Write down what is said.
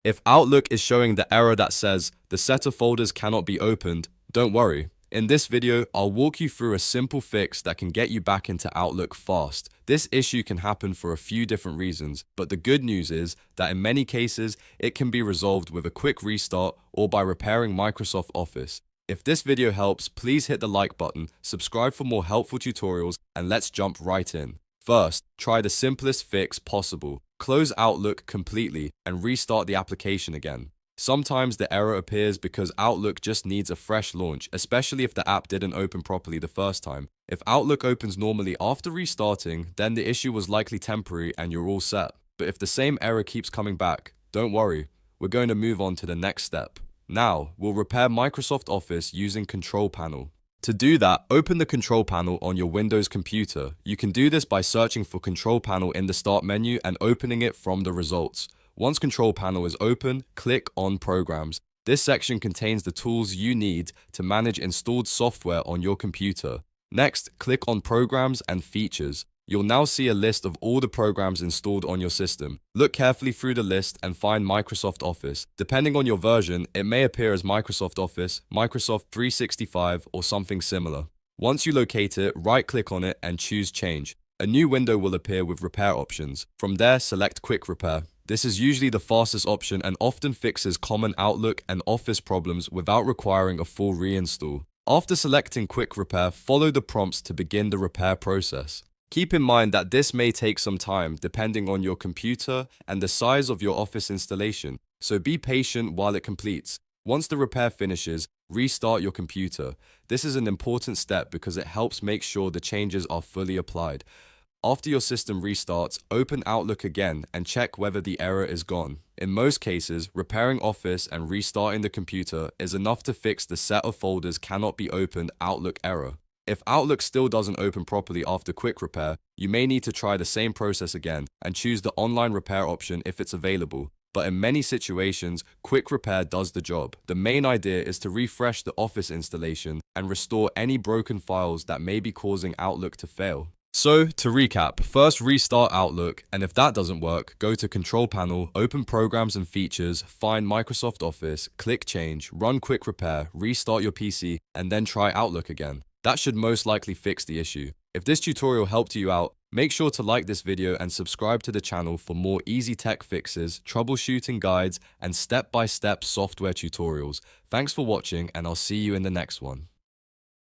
If Outlook is showing the error that says the set of folders cannot be opened, don't worry. In this video, I'll walk you through a simple fix that can get you back into Outlook fast. This issue can happen for a few different reasons, but the good news is that in many cases, it can be resolved with a quick restart or by repairing Microsoft Office. If this video helps, please hit the like button, subscribe for more helpful tutorials, and let's jump right in. First, try the simplest fix possible. Close Outlook completely and restart the application again. Sometimes the error appears because Outlook just needs a fresh launch, especially if the app didn't open properly the first time. If Outlook opens normally after restarting, then the issue was likely temporary and you're all set. But if the same error keeps coming back, don't worry, we're going to move on to the next step. Now, we'll repair Microsoft Office using Control Panel. To do that, open the Control Panel on your Windows computer. You can do this by searching for Control Panel in the Start menu and opening it from the results. Once Control Panel is open, click on Programs. This section contains the tools you need to manage installed software on your computer. Next, click on Programs and Features. You'll now see a list of all the programs installed on your system. Look carefully through the list and find Microsoft Office. Depending on your version, it may appear as Microsoft Office, Microsoft 365, or something similar. Once you locate it, right-click on it and choose Change. A new window will appear with repair options. From there, select Quick Repair. This is usually the fastest option and often fixes common Outlook and Office problems without requiring a full reinstall. After selecting Quick Repair, follow the prompts to begin the repair process. Keep in mind that this may take some time depending on your computer and the size of your Office installation, so be patient while it completes. Once the repair finishes, restart your computer. This is an important step because it helps make sure the changes are fully applied. After your system restarts, open Outlook again and check whether the error is gone. In most cases, repairing Office and restarting the computer is enough to fix the set of folders cannot be opened Outlook error. If Outlook still doesn't open properly after Quick Repair, you may need to try the same process again and choose the online repair option if it's available. But in many situations, Quick Repair does the job. The main idea is to refresh the Office installation and restore any broken files that may be causing Outlook to fail. So, to recap, first restart Outlook, and if that doesn't work, go to Control Panel, open Programs and Features, find Microsoft Office, click Change, run Quick Repair, restart your PC, and then try Outlook again. That should most likely fix the issue. If this tutorial helped you out, make sure to like this video and subscribe to the channel for more easy tech fixes, troubleshooting guides, and step-by-step software tutorials. Thanks for watching, and I'll see you in the next one.